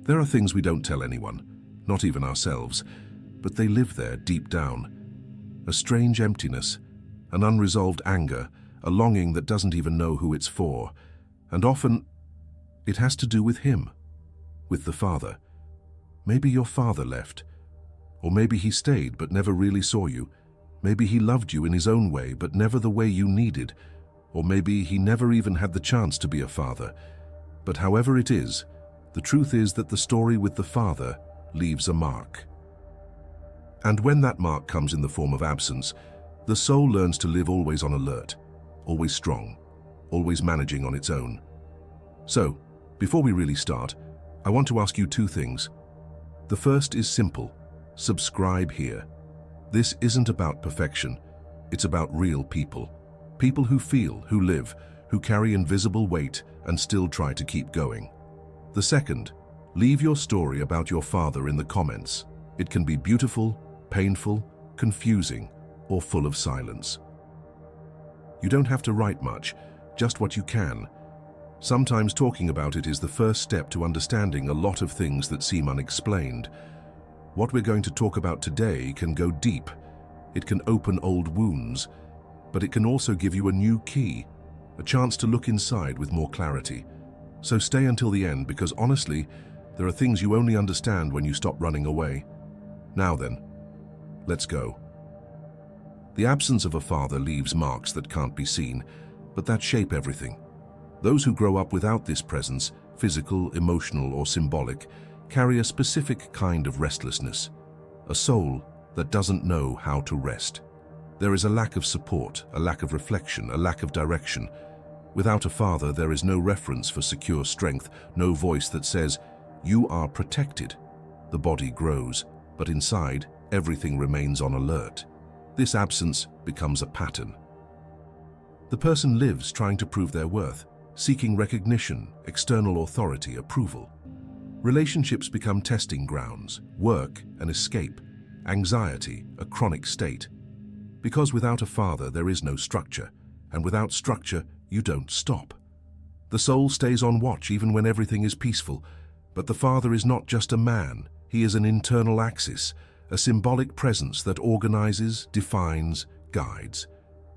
There are things we don't tell anyone, not even ourselves, but they live there deep down. A strange emptiness, an unresolved anger, a longing that doesn't even know who it's for. And often, it has to do with him, with the father. Maybe your father left, or maybe he stayed but never really saw you. Maybe he loved you in his own way, but never the way you needed. Or maybe he never even had the chance to be a father. But however it is, the truth is that the story with the father leaves a mark. And when that mark comes in the form of absence, the soul learns to live always on alert, always strong, always managing on its own. So, before we really start, I want to ask you two things. The first is simple: subscribe here. This isn't about perfection, it's about real people. People who feel, who live, who carry invisible weight and still try to keep going. The second, leave your story about your father in the comments. It can be beautiful, painful, confusing, or full of silence. You don't have to write much, just what you can. Sometimes talking about it is the first step to understanding a lot of things that seem unexplained. What we're going to talk about today can go deep. It can open old wounds, but it can also give you a new key, a chance to look inside with more clarity. So stay until the end, because honestly, there are things you only understand when you stop running away. Now then, let's go. The absence of a father leaves marks that can't be seen, but that shape everything. Those who grow up without this presence, physical, emotional, or symbolic, carry a specific kind of restlessness, a soul that doesn't know how to rest. There is a lack of support, a lack of reflection, a lack of direction. Without a father, there is no reference for secure strength, no voice that says, "You are protected." The body grows, but inside, everything remains on alert. This absence becomes a pattern. The person lives trying to prove their worth, seeking recognition, external authority, approval. Relationships become testing grounds, work an escape, anxiety a chronic state. Because without a father there is no structure, and without structure you don't stop. The soul stays on watch even when everything is peaceful, but the father is not just a man, he is an internal axis, a symbolic presence that organizes, defines, guides.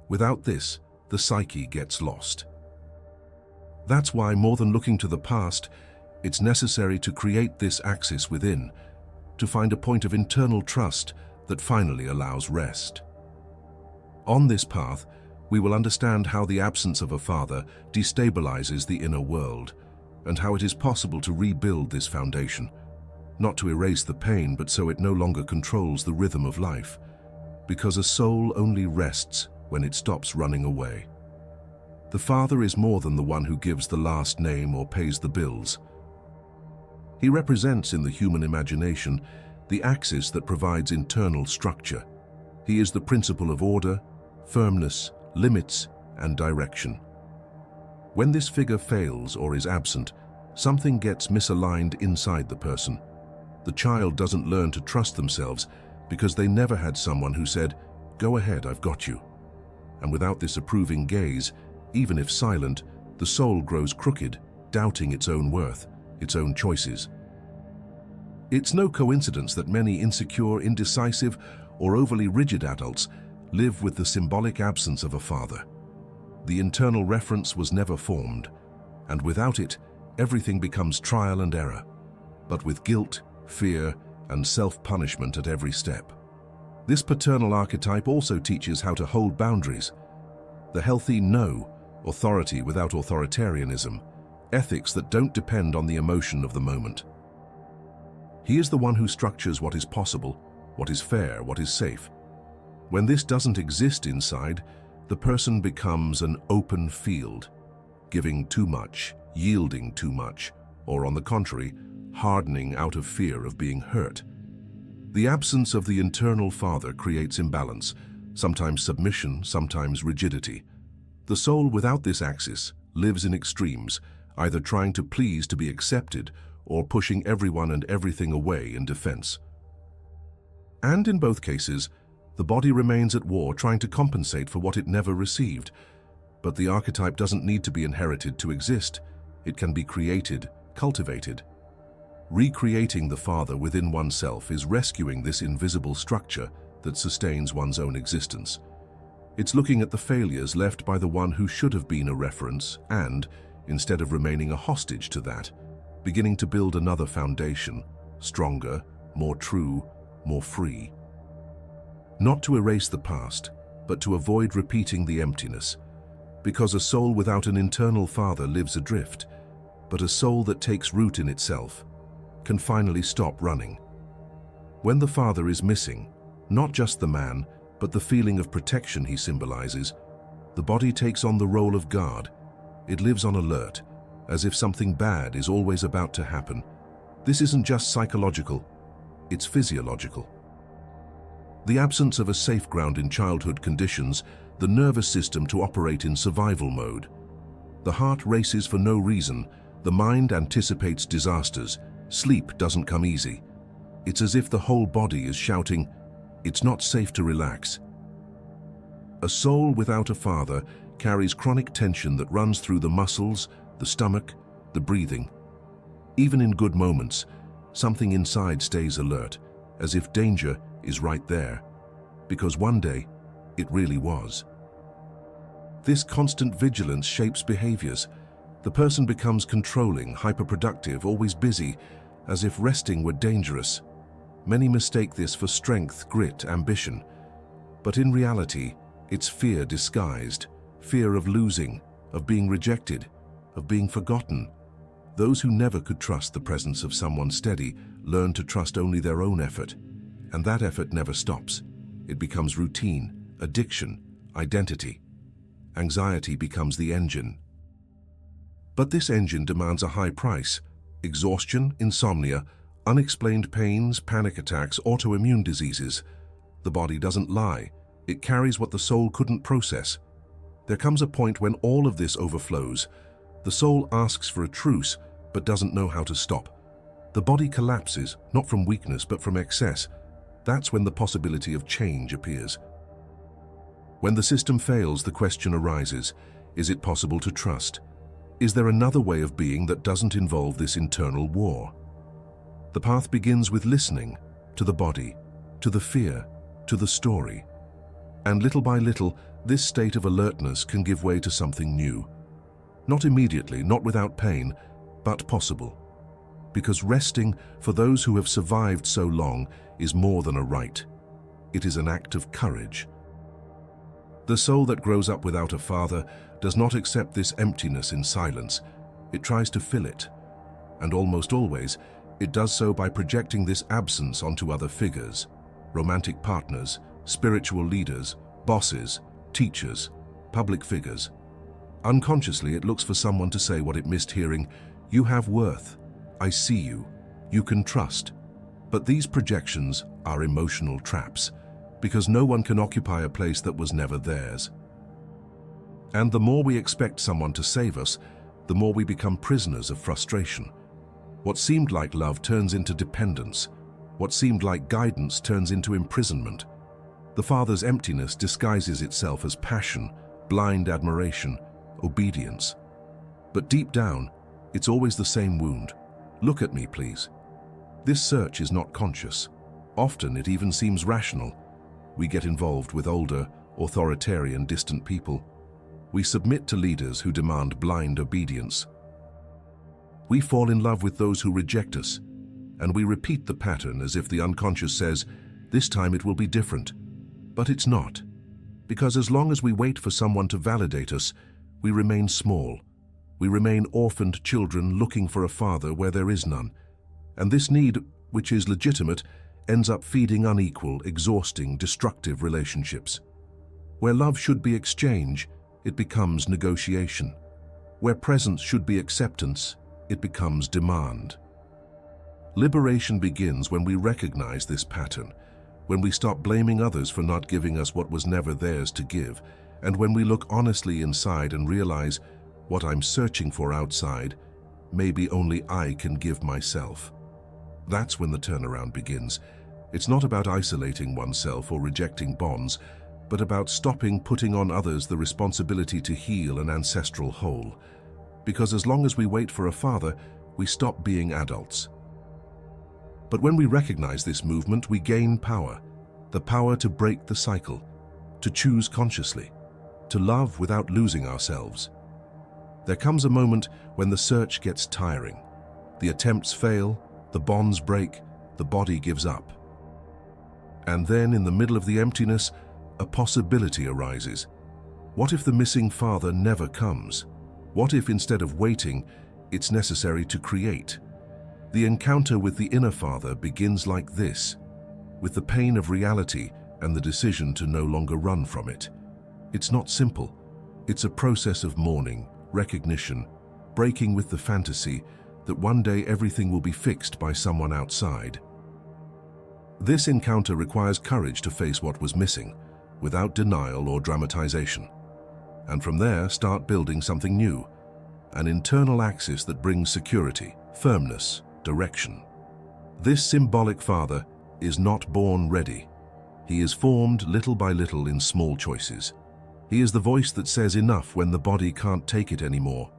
Without this, the psyche gets lost. That's why, more than looking to the past, it's necessary to create this axis within, to find a point of internal trust that finally allows rest. On this path, we will understand how the absence of a father destabilizes the inner world, and how it is possible to rebuild this foundation, not to erase the pain, but so it no longer controls the rhythm of life, because a soul only rests when it stops running away. The father is more than the one who gives the last name or pays the bills. He represents in the human imagination the axis that provides internal structure. He is the principle of order, firmness, limits, and direction. When this figure fails or is absent, something gets misaligned inside the person. The child doesn't learn to trust themselves because they never had someone who said, "Go ahead, I've got you." And without this approving gaze, even if silent, the soul grows crooked, doubting its own worth, its own choices. It's no coincidence that many insecure, indecisive, or overly rigid adults live with the symbolic absence of a father. The internal reference was never formed, and without it, everything becomes trial and error, but with guilt, fear, and self-punishment at every step. This paternal archetype also teaches how to hold boundaries. The healthy no, authority without authoritarianism, ethics that don't depend on the emotion of the moment. He is the one who structures what is possible, what is fair, what is safe. When this doesn't exist inside, the person becomes an open field, giving too much, yielding too much, or on the contrary, hardening out of fear of being hurt. The absence of the internal father creates imbalance, sometimes submission, sometimes rigidity. The soul without this axis lives in extremes, either trying to please to be accepted or pushing everyone and everything away in defense. And in both cases, the body remains at war trying to compensate for what it never received. But the archetype doesn't need to be inherited to exist. It can be created, cultivated. Recreating the father within oneself is rescuing this invisible structure that sustains one's own existence. It's looking at the failures left by the one who should have been a reference and, instead of remaining a hostage to that, beginning to build another foundation, stronger, more true, more free. Not to erase the past, but to avoid repeating the emptiness, because a soul without an internal father lives adrift, but a soul that takes root in itself can finally stop running. When the father is missing, not just the man, but the feeling of protection he symbolizes, the body takes on the role of guard. It lives on alert, as if something bad is always about to happen. This isn't just psychological, it's physiological. The absence of a safe ground in childhood conditions the nervous system to operate in survival mode. The heart races for no reason, the mind anticipates disasters, sleep doesn't come easy. It's as if the whole body is shouting, "It's not safe to relax." A soul without a father carries chronic tension that runs through the muscles, the stomach, the breathing. Even in good moments, something inside stays alert, as if danger is right there, because one day it really was. This constant vigilance shapes behaviors. The person becomes controlling, hyperproductive, always busy, as if resting were dangerous. Many mistake this for strength, grit, ambition. But in reality, it's fear disguised, fear of losing, of being rejected, of being forgotten. Those who never could trust the presence of someone steady learn to trust only their own effort. And that effort never stops. It becomes routine, addiction, identity. Anxiety becomes the engine. But this engine demands a high price: exhaustion, insomnia, unexplained pains, panic attacks, autoimmune diseases. The body doesn't lie. It carries what the soul couldn't process. There comes a point when all of this overflows. The soul asks for a truce, but doesn't know how to stop. The body collapses, not from weakness, but from excess. That's when the possibility of change appears. When the system fails, the question arises, is it possible to trust? Is there another way of being that doesn't involve this internal war? The path begins with listening to the body, to the fear, to the story. And little by little, this state of alertness can give way to something new. Not immediately, not without pain, but possible. Because resting, for those who have survived so long, is more than a right. It is an act of courage. The soul that grows up without a father does not accept this emptiness in silence. It tries to fill it. And almost always, it does so by projecting this absence onto other figures: romantic partners, spiritual leaders, bosses, teachers, public figures. Unconsciously, it looks for someone to say what it missed hearing: "You have worth. I see you. You can trust." But these projections are emotional traps, because no one can occupy a place that was never theirs. And the more we expect someone to save us, the more we become prisoners of frustration. What seemed like love turns into dependence. What seemed like guidance turns into imprisonment. The father's emptiness disguises itself as passion, blind admiration, obedience. But deep down, it's always the same wound. "Look at me, please." This search is not conscious. Often it even seems rational. We get involved with older, authoritarian, distant people. We submit to leaders who demand blind obedience. We fall in love with those who reject us, and we repeat the pattern as if the unconscious says, "This time it will be different." But it's not. Because as long as we wait for someone to validate us, we remain small. We remain orphaned children looking for a father where there is none. And this need, which is legitimate, ends up feeding unequal, exhausting, destructive relationships. Where love should be exchange, it becomes negotiation. Where presence should be acceptance, it becomes demand. Liberation begins when we recognize this pattern, when we stop blaming others for not giving us what was never theirs to give, and when we look honestly inside and realize what I'm searching for outside, maybe only I can give myself. That's when the turnaround begins. It's not about isolating oneself or rejecting bonds, but about stopping putting on others the responsibility to heal an ancestral hole. Because as long as we wait for a father, we stop being adults. But when we recognize this movement, we gain power, the power to break the cycle, to choose consciously, to love without losing ourselves. There comes a moment when the search gets tiring. The attempts fail, the bonds break, the body gives up. And then, in the middle of the emptiness, a possibility arises. What if the missing father never comes? What if, instead of waiting, it's necessary to create? The encounter with the inner father begins like this, with the pain of reality and the decision to no longer run from it. It's not simple. It's a process of mourning, recognition, breaking with the fantasy that one day everything will be fixed by someone outside. This encounter requires courage to face what was missing, without denial or dramatization. And from there, start building something new, an internal axis that brings security, firmness, direction. This symbolic father is not born ready. He is formed little by little in small choices. He is the voice that says enough when the body can't take it anymore.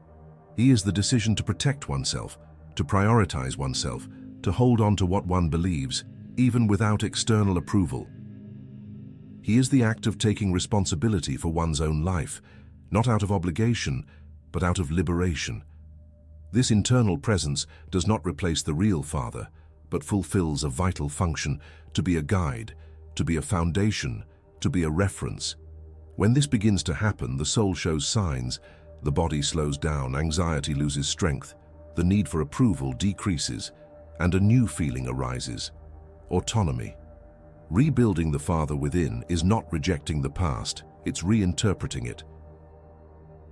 He is the decision to protect oneself, to prioritize oneself, to hold on to what one believes, even without external approval. He is the act of taking responsibility for one's own life, not out of obligation, but out of liberation. This internal presence does not replace the real father, but fulfills a vital function, to be a guide, to be a foundation, to be a reference. When this begins to happen, the soul shows signs. The body slows down, anxiety loses strength, the need for approval decreases, and a new feeling arises: autonomy. Rebuilding the father within is not rejecting the past, it's reinterpreting it.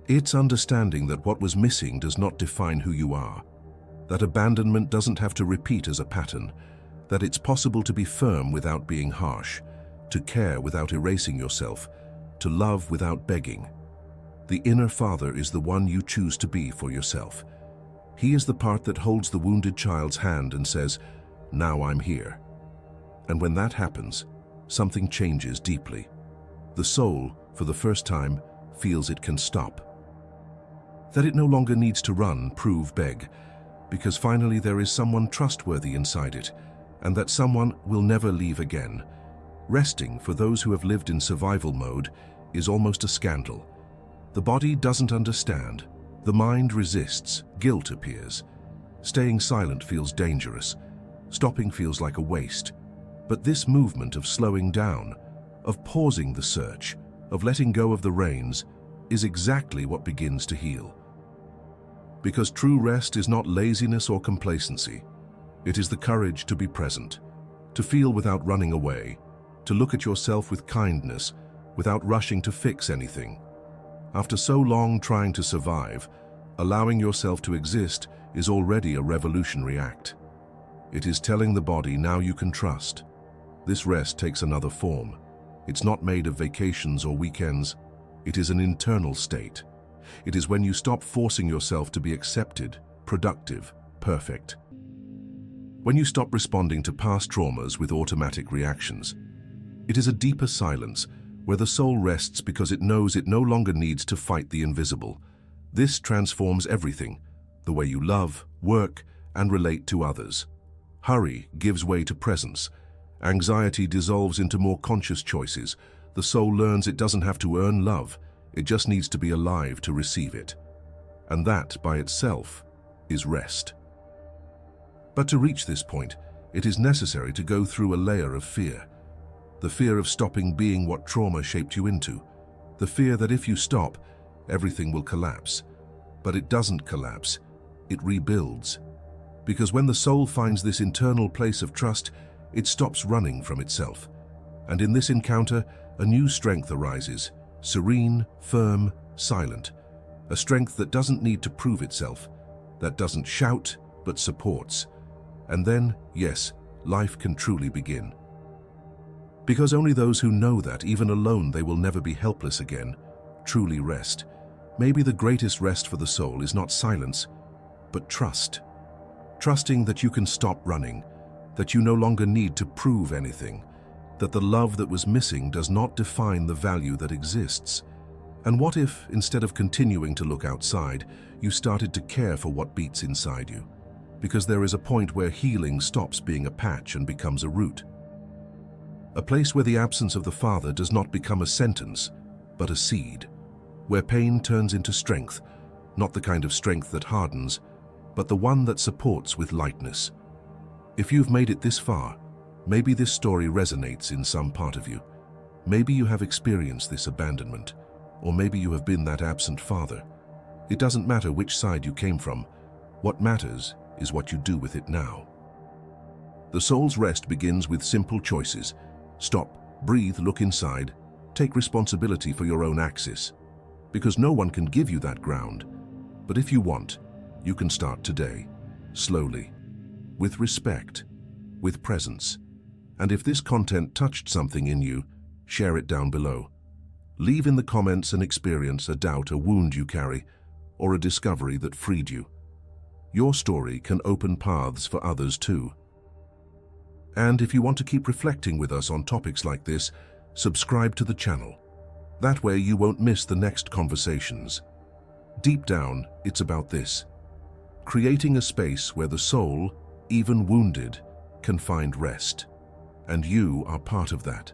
It's understanding that what was missing does not define who you are, that abandonment doesn't have to repeat as a pattern, that it's possible to be firm without being harsh, to care without erasing yourself, to love without begging. The inner father is the one you choose to be for yourself. He is the part that holds the wounded child's hand and says, "Now I'm here." And when that happens, something changes deeply. The soul, for the first time, feels it can stop. That it no longer needs to run, prove, beg, because finally there is someone trustworthy inside it, and that someone will never leave again. Resting, for those who have lived in survival mode, is almost a scandal. The body doesn't understand. The mind resists. Guilt appears. Staying silent feels dangerous. Stopping feels like a waste. But this movement of slowing down, of pausing the search, of letting go of the reins, is exactly what begins to heal. Because true rest is not laziness or complacency. It is the courage to be present, to feel without running away, to look at yourself with kindness, without rushing to fix anything. After so long trying to survive, allowing yourself to exist is already a revolutionary act. It is telling the body, now you can trust. This rest takes another form. It's not made of vacations or weekends. It is an internal state. It is when you stop forcing yourself to be accepted, productive, perfect. When you stop responding to past traumas with automatic reactions. It is a deeper silence, where the soul rests because it knows it no longer needs to fight the invisible. This transforms everything, the way you love, work, and relate to others. Hurry gives way to presence. Anxiety dissolves into more conscious choices. The soul learns it doesn't have to earn love, it just needs to be alive to receive it. And that, by itself, is rest. But to reach this point, it is necessary to go through a layer of fear. The fear of stopping being what trauma shaped you into. The fear that if you stop, everything will collapse. But it doesn't collapse, it rebuilds. Because when the soul finds this internal place of trust, it stops running from itself. And in this encounter, a new strength arises, serene, firm, silent. A strength that doesn't need to prove itself, that doesn't shout, but supports. And then, yes, life can truly begin. Because only those who know that, even alone, they will never be helpless again, truly rest. Maybe the greatest rest for the soul is not silence, but trust. Trusting that you can stop running, that you no longer need to prove anything, that the love that was missing does not define the value that exists. And what if, instead of continuing to look outside, you started to care for what beats inside you? because there is a point where healing stops being a patch and becomes a root. A place where the absence of the father does not become a sentence, but a seed, where pain turns into strength, not the kind of strength that hardens, but the one that supports with lightness. If you've made it this far, maybe this story resonates in some part of you. Maybe you have experienced this abandonment, or maybe you have been that absent father. It doesn't matter which side you came from. What matters is what you do with it now. The soul's rest begins with simple choices. Stop, breathe, look inside, take responsibility for your own axis. Because no one can give you that ground. But if you want, you can start today, slowly, with respect, with presence. And if this content touched something in you, share it down below. Leave in the comments an experience, a doubt, a wound you carry, or a discovery that freed you. Your story can open paths for others too. And if you want to keep reflecting with us on topics like this, subscribe to the channel. That way you won't miss the next conversations. Deep down, it's about this: creating a space where the soul, even wounded, can find rest. And you are part of that.